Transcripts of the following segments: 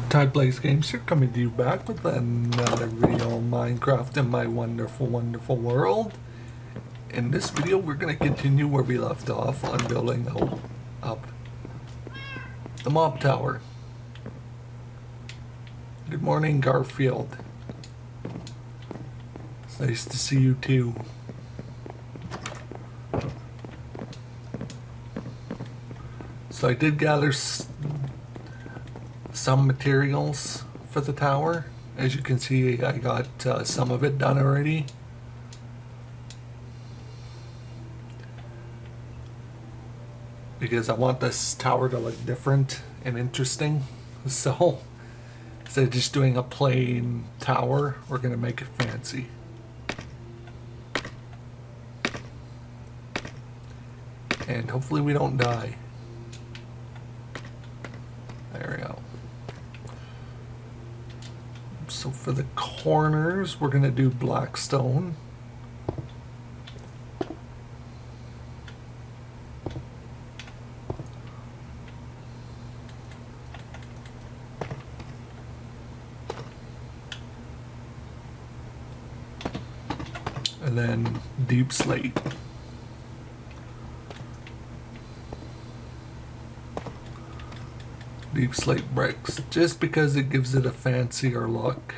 Tide Plays Games here, coming to you back with another video on Minecraft in my wonderful, wonderful world. In this video, we're going to continue where we left off on building up the mob tower. Good morning, Garfield. It's nice to see you too. So I did gather some materials for the tower. As you can see, I got some of it done already. Because I want this tower to look different and interesting. So instead of just doing a plain tower, we're going to make it fancy. And hopefully we don't die. There we go. So for the corners, we're going to do black stone. And then deep slate. Deep slate bricks, just because it gives it a fancier look.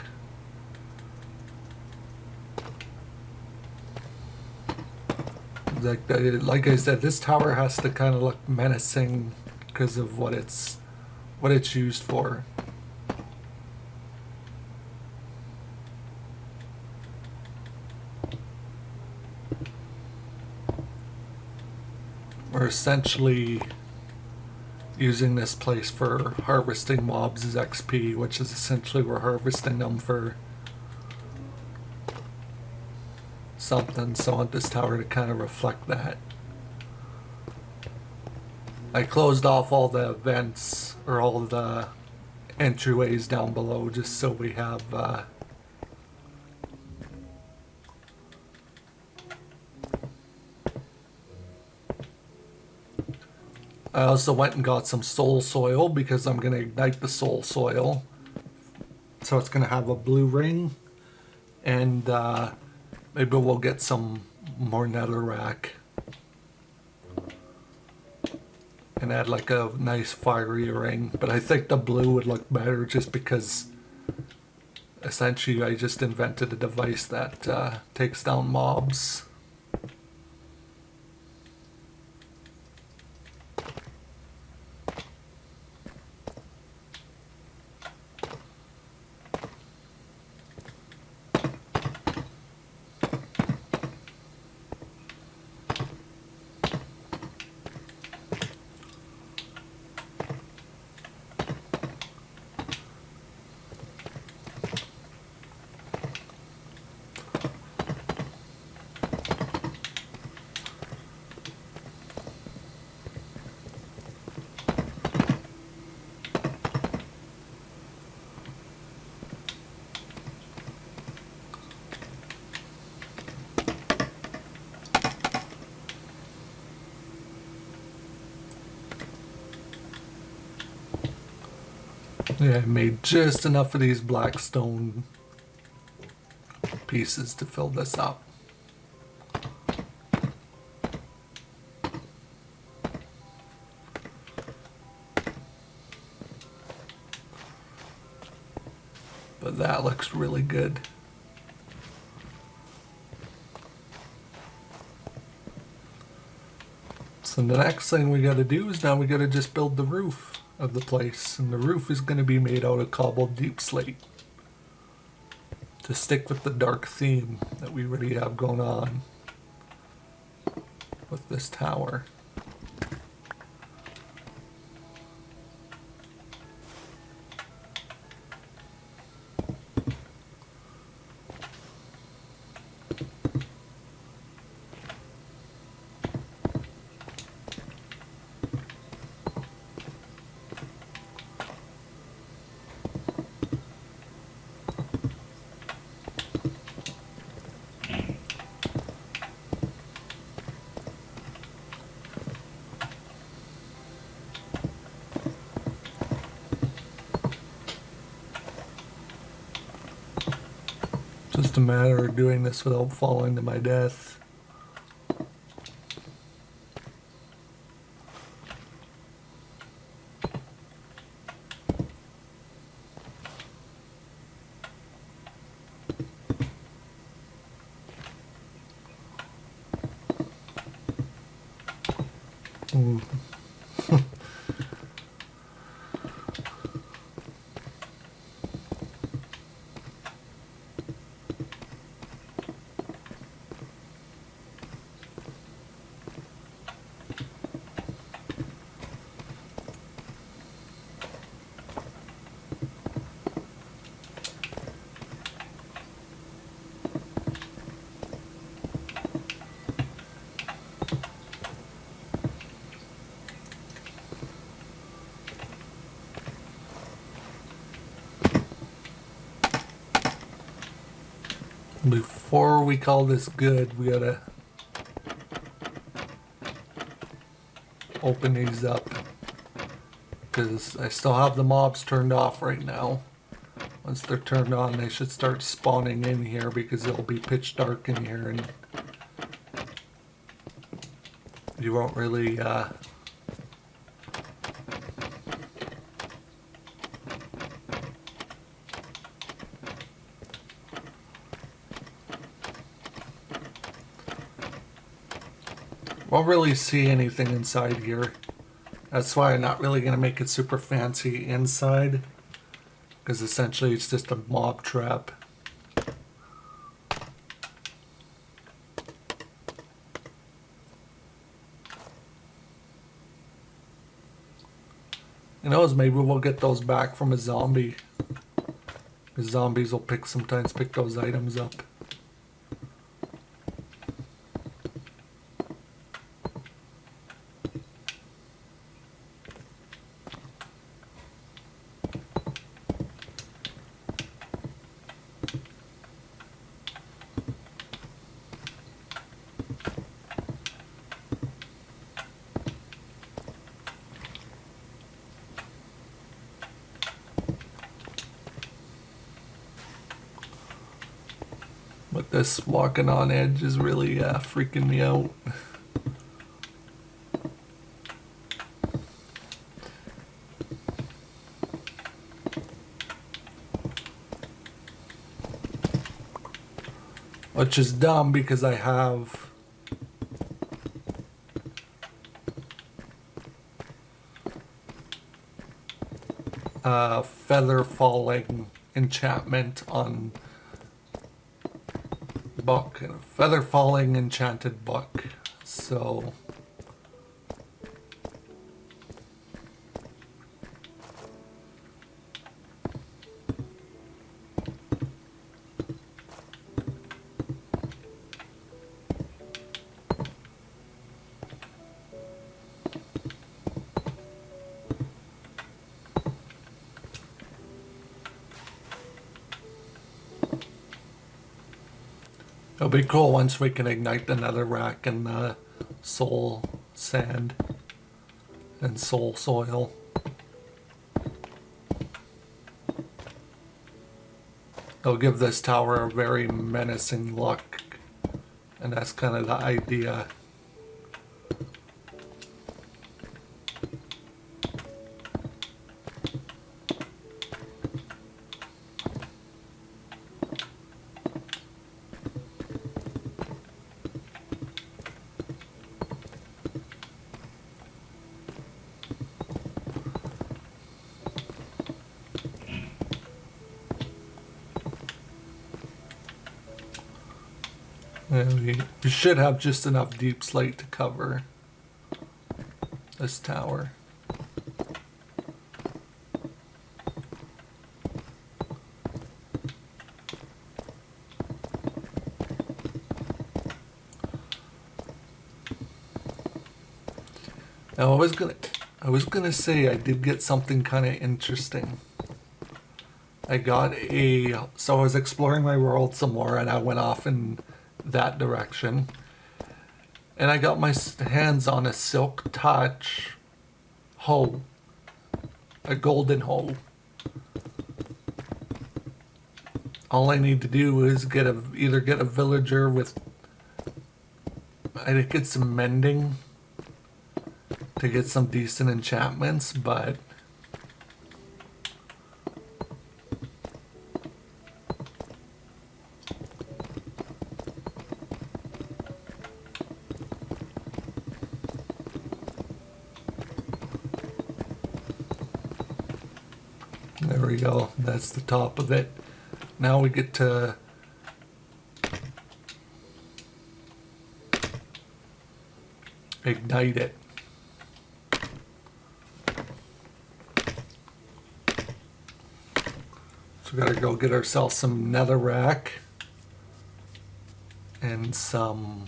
Like I said, this tower has to kind of look menacing because of what it's used for. We're essentially using this place for harvesting mobs as XP, which is essentially we're harvesting them for something, so I want this tower to kind of reflect that. I closed off all the vents, or all the entryways down below, just so we have I also went and got some soul soil because I'm going to ignite the soul soil. So it's going to have a blue ring. And maybe we'll get some more netherrack. And add like a nice fiery ring. But I think the blue would look better just because essentially I just invented a device that takes down mobs. Yeah, I made just enough of these black stone pieces to fill this up. But that looks really good. So the next thing we gotta do is now we gotta just build the roof of the place, and the roof is going to be made out of cobbled deep slate to stick with the dark theme that we already have going on with this tower. Just a matter of doing this without falling to my death. Ooh. Before we call this good, we gotta open these up, because I still have the mobs turned off right now. Once they're turned on, they should start spawning in here, because it'll be pitch dark in here and you won't really won't really see anything inside here. That's why I'm not really going to make it super fancy inside, because essentially it's just a mob trap. Who knows, maybe we'll get those back from a zombie. Because zombies will sometimes pick those items up. But this walking on edge is really freaking me out. Which is dumb, because I have feather falling enchantment on book, and a feather falling enchanted book. So it'll be cool once we can ignite the netherrack and the soul sand and soul soil. It'll give this tower a very menacing look, and that's kind of the idea. And we should have just enough deep slate to cover this tower. Now I was gonna say I did get something kind of interesting. I was exploring my world some more, and I went off in that direction, and I got my hands on a silk touch hoe, a golden hoe. All I need to do is either get a villager with, I think it's some mending to get some decent enchantments, but there we go. That's the top of it. Now we get to ignite it. So we gotta go get ourselves some netherrack and some,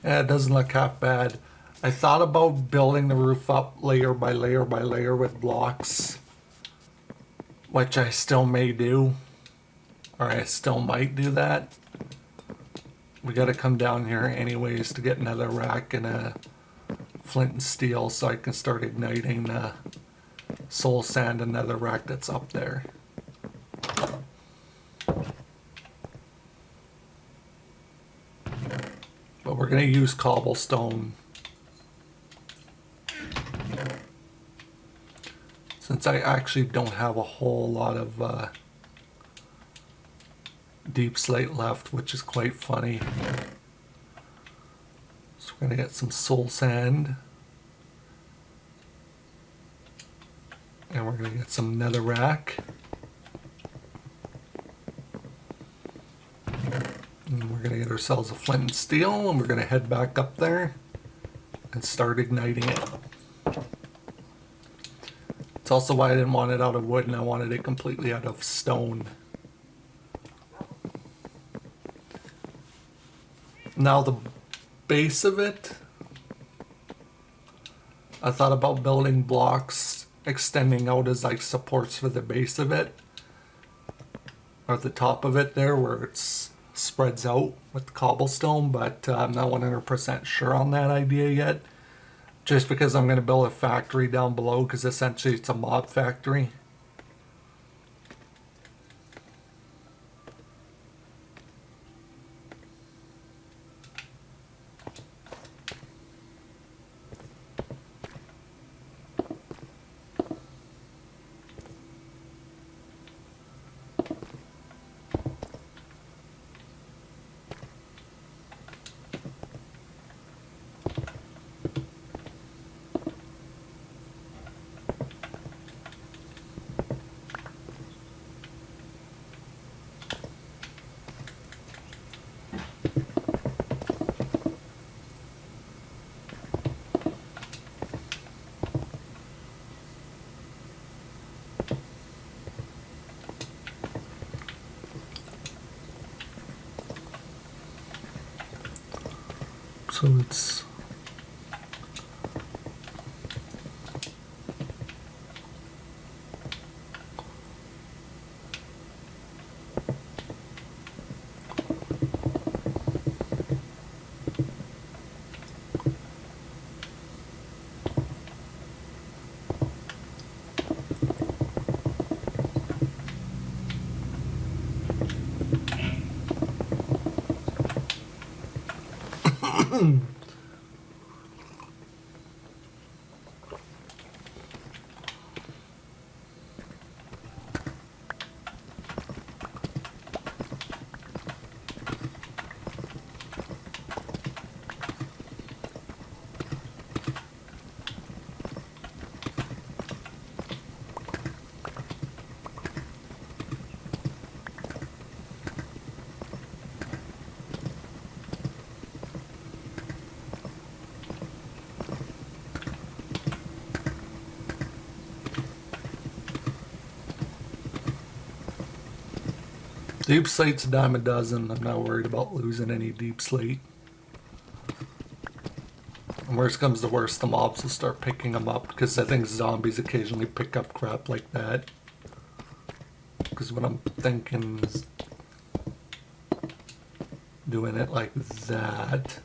it doesn't look half bad. I thought about building the roof up layer by layer by layer with blocks, which I still may do, or I still might do that. We gotta come down here anyways to get netherrack and a flint and steel so I can start igniting the soul sand and netherrack that's up there. But we're gonna use cobblestone. Since I actually don't have a whole lot of deep slate left, which is quite funny. So we're gonna get some soul sand. And we're gonna get some netherrack. And we're gonna get ourselves a flint and steel, and we're gonna head back up there and start igniting it. It's also why I didn't want it out of wood and I wanted it completely out of stone. Now the base of it, I thought about building blocks extending out as like supports for the base of it, or the top of it there where it spreads out with cobblestone, but I'm not 100% sure on that idea yet. Just because I'm going to build a factory down below, because essentially it's a mob factory. So it's deep slate's a dime a dozen. I'm not worried about losing any deep slate. And worst comes to worst, the mobs will start picking them up, because I think zombies occasionally pick up crap like that. Because what I'm thinking is doing it like that.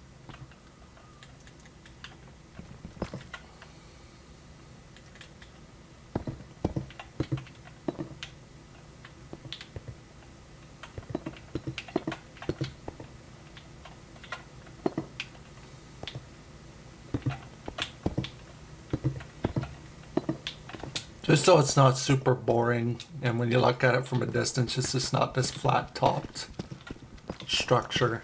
Just so it's not super boring, and when you look at it from a distance, it's just not this flat-topped structure.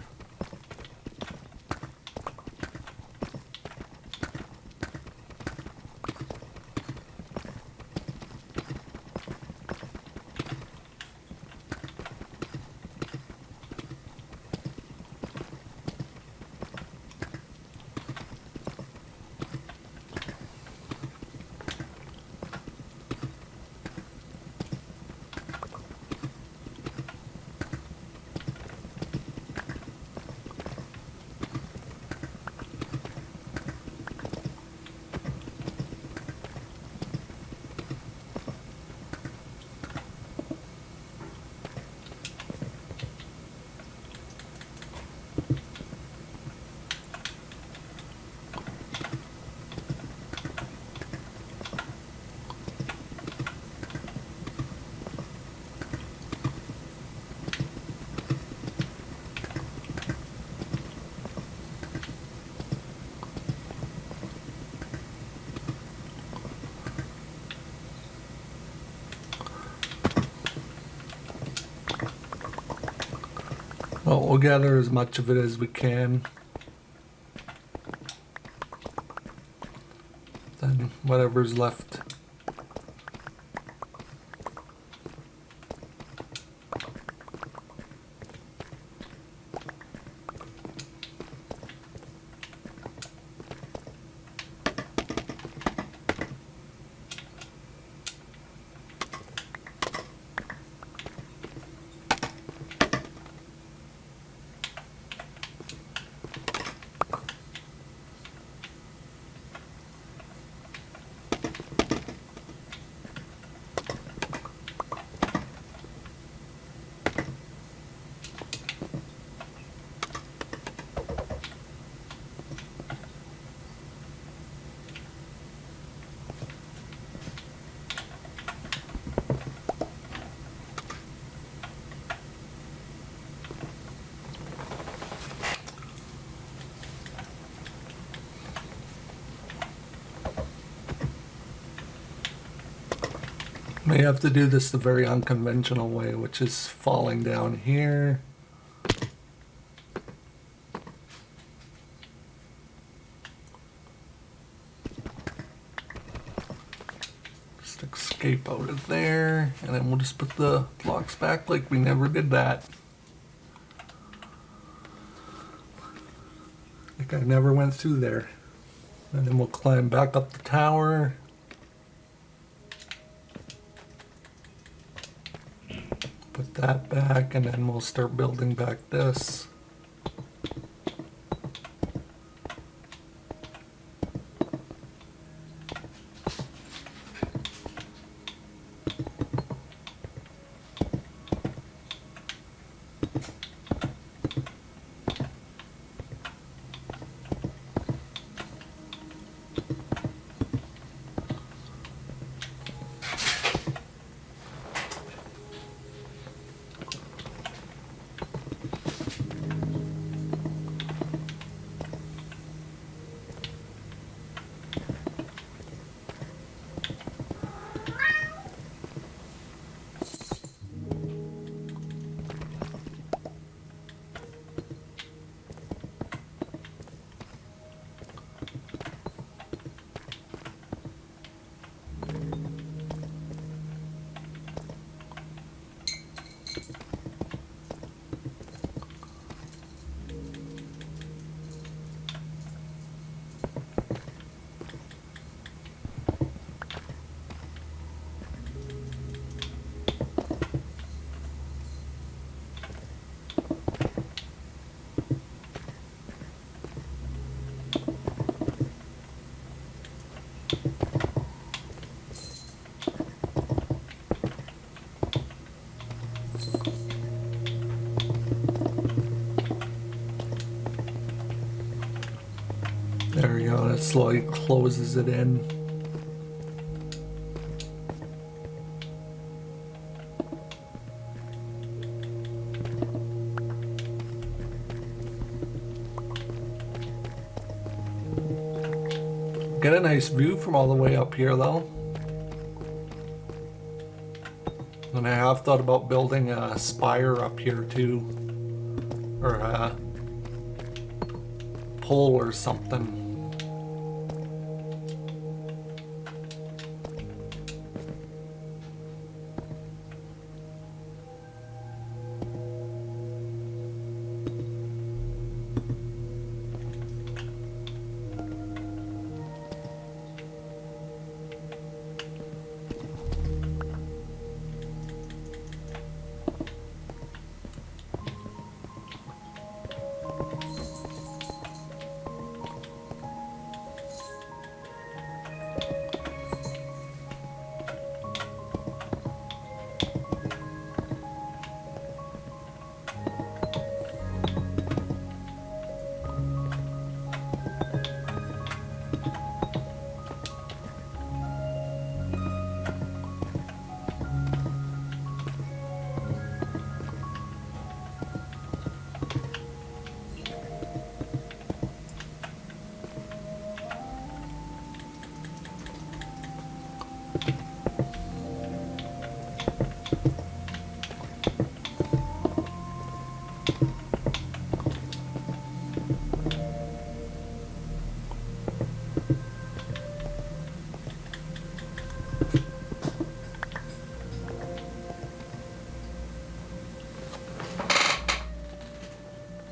Well, we'll gather as much of it as we can. Then whatever's left. May have to do this the very unconventional way, which is falling down here. Just escape out of there, and then we'll just put the blocks back like we never did that. Like I never went through there. And then we'll climb back up the tower. Put that back, and then we'll start building back this. There we go, that slowly closes it in. Get a nice view from all the way up here though. And I have thought about building a spire up here too, or a pole or something.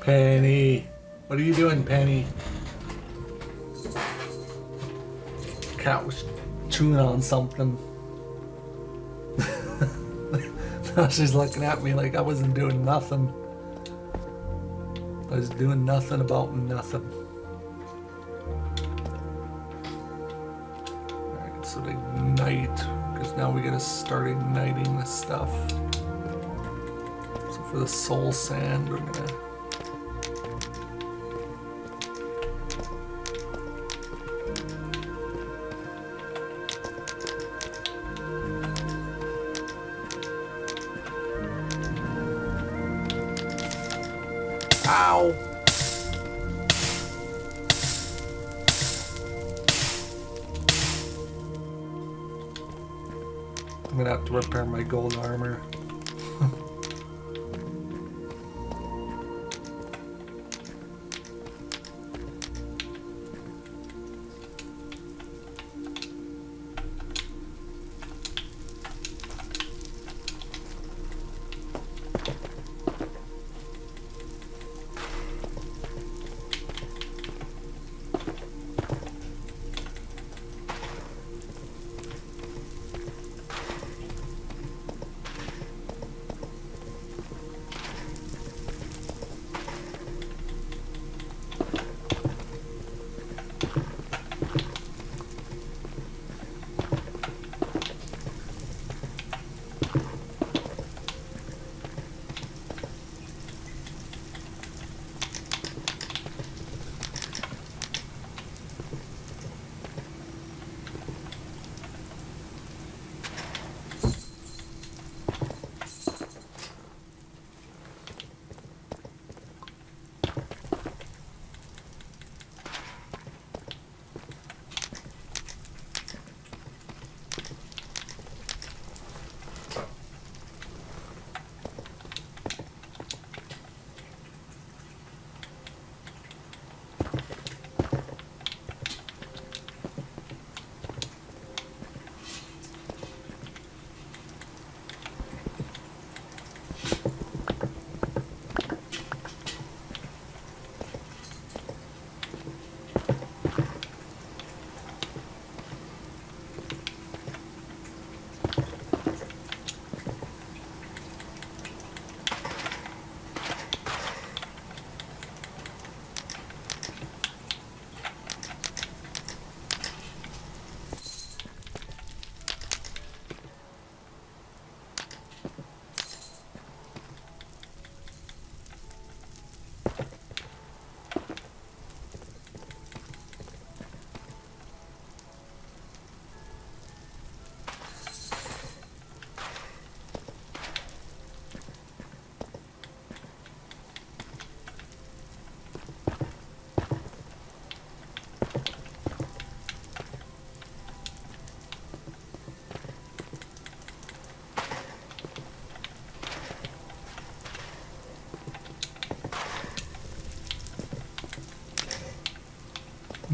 Penny, what are you doing, Penny? Cat was chewing on something. Now she's looking at me like I wasn't doing nothing. I was doing nothing about nothing. Alright, so to ignite, because now we gotta start igniting this stuff. So for the soul sand, we're gonna Ow! I'm gonna have to repair my gold armor.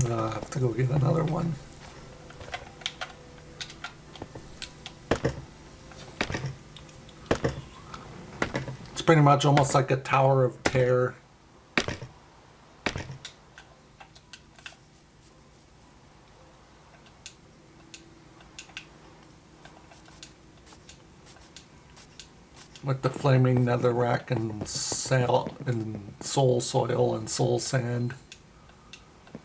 have to go get another one. It's pretty much almost like a tower of terror. With the flaming netherrack and soul soil and soul sand.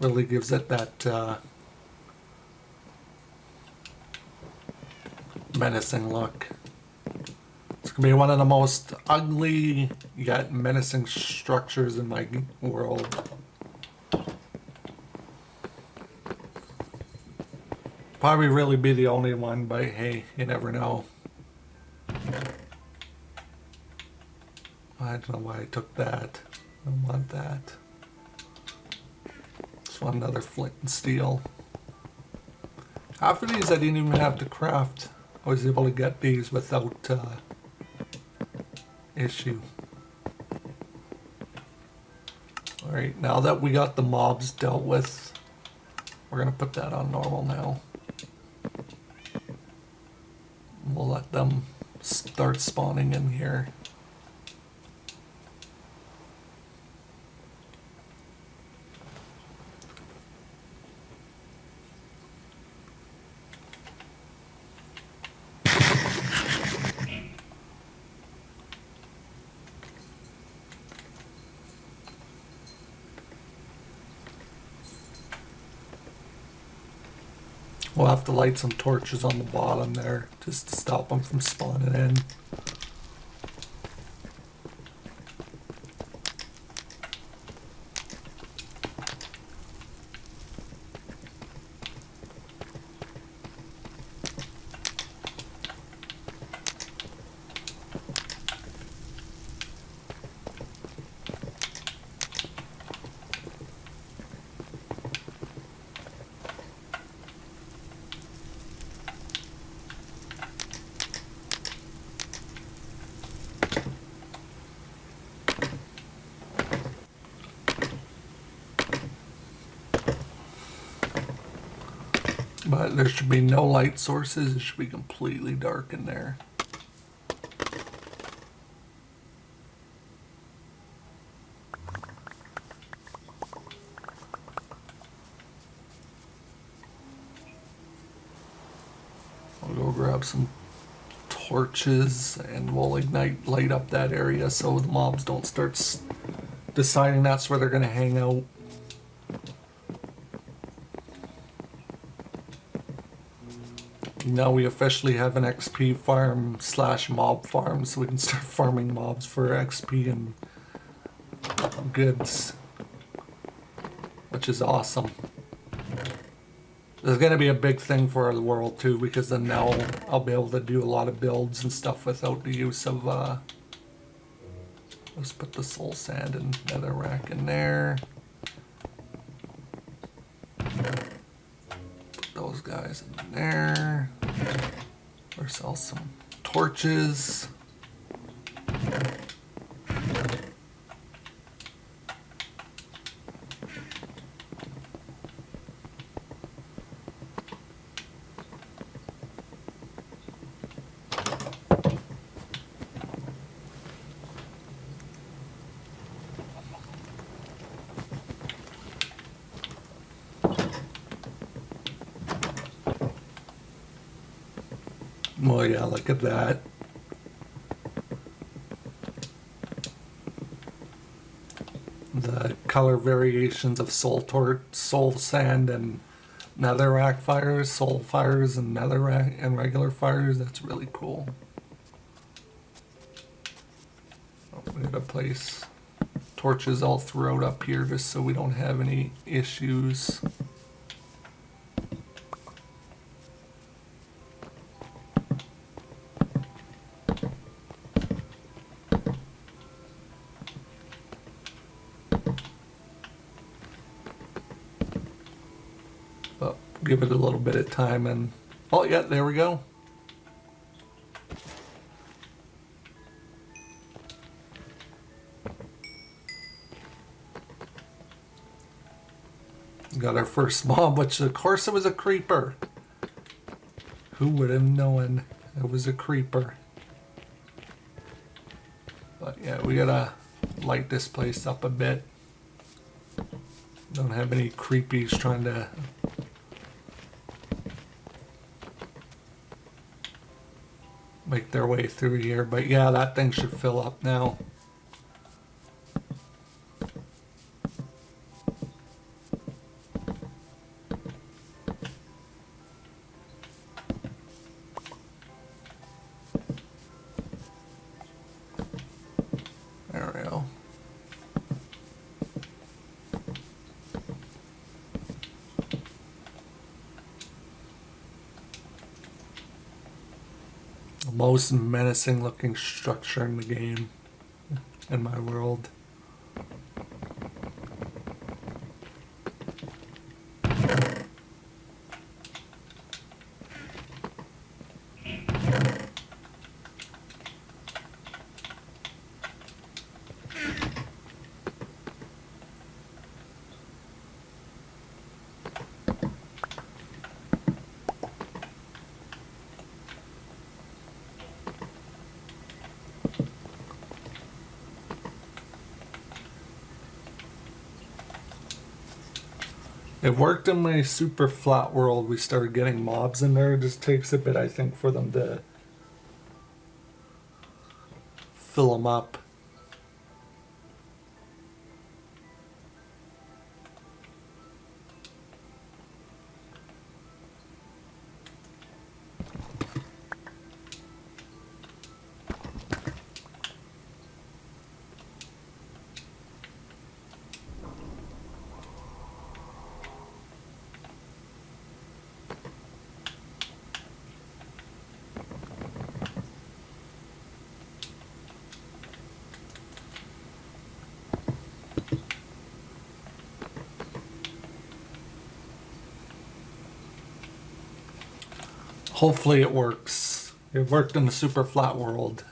Really gives it that menacing look. It's gonna be one of the most ugly yet menacing structures in my world. Probably really be the only one, but hey, you never know. I don't know why I took that. I don't want that. Just want another flint and steel. Half of these I didn't even have to craft. I was able to get these without issue. Alright, now that we got the mobs dealt with, we're gonna put that on normal now. We'll let them start spawning in here. We'll have to light some torches on the bottom there just to stop them from spawning in. But there should be no light sources. It should be completely dark in there. I'll go grab some torches and we'll light up that area so the mobs don't start deciding that's where they're going to hang out. Now we officially have an XP farm / mob farm, so we can start farming mobs for XP and goods, which is awesome. This is going to be a big thing for the world too, because then now I'll be able to do a lot of builds and stuff without the use of let's put the soul sand and netherrack in there. Those guys in there. Or sell some torches. Oh yeah, look at that. The color variations of soul sand and netherrack fires, soul fires and netherrack and regular fires, that's really cool. We gotta place torches all throughout up here just so we don't have any issues. But give it a little bit of time and oh yeah, there we go. got our first mob, which of course it was a creeper. Who would have known it was a creeper? But yeah, we gotta light this place up a bit. Don't have any creepies trying to make their way through here. But yeah, that thing should fill up now. There we go. The most menacing looking structure in the game, in my world. It worked in my super flat world. We started getting mobs in there. It just takes a bit, I think, for them to fill them up. Hopefully it works. It worked in the super flat world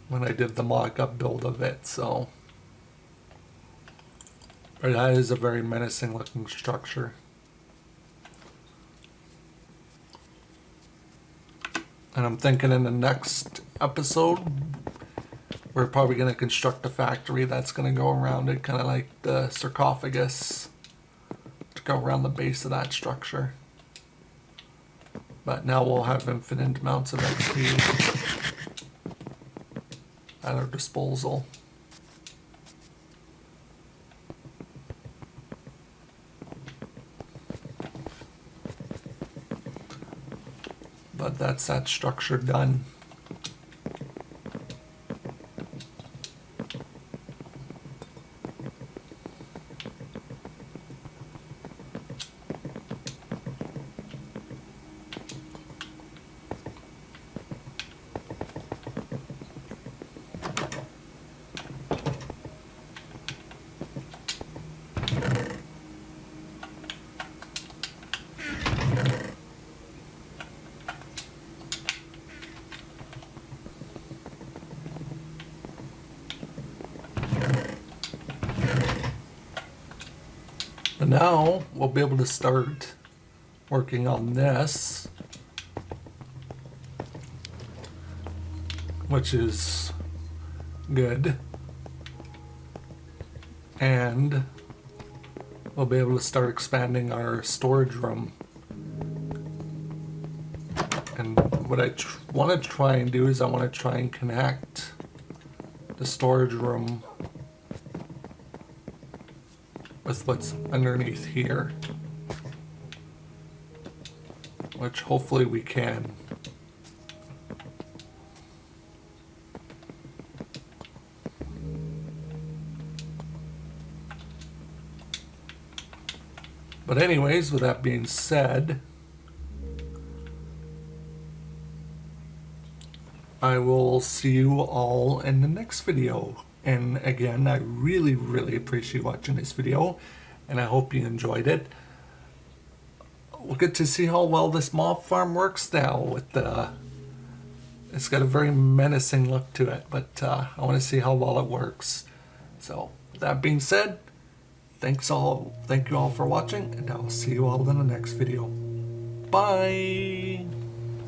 when I did the mock-up build of it, so. But that is a very menacing looking structure. And I'm thinking in the next episode, we're probably going to construct a factory that's going to go around it, kind of like the sarcophagus, to go around the base of that structure. But now we'll have infinite amounts of XP at our disposal. But that's that structure done. But now we'll be able to start working on this, which is good, and we'll be able to start expanding our storage room. And what I want to try and do is I want to try and connect the storage room with what's underneath here, which hopefully we can. But anyways, with that being said, I will see you all in the next video. And again, I really, really appreciate watching this video, and I hope you enjoyed it. We'll get to see how well this mob farm works now. With it's got a very menacing look to it, but I want to see how well it works. So, with that being said, Thank you all for watching, and I'll see you all in the next video. Bye!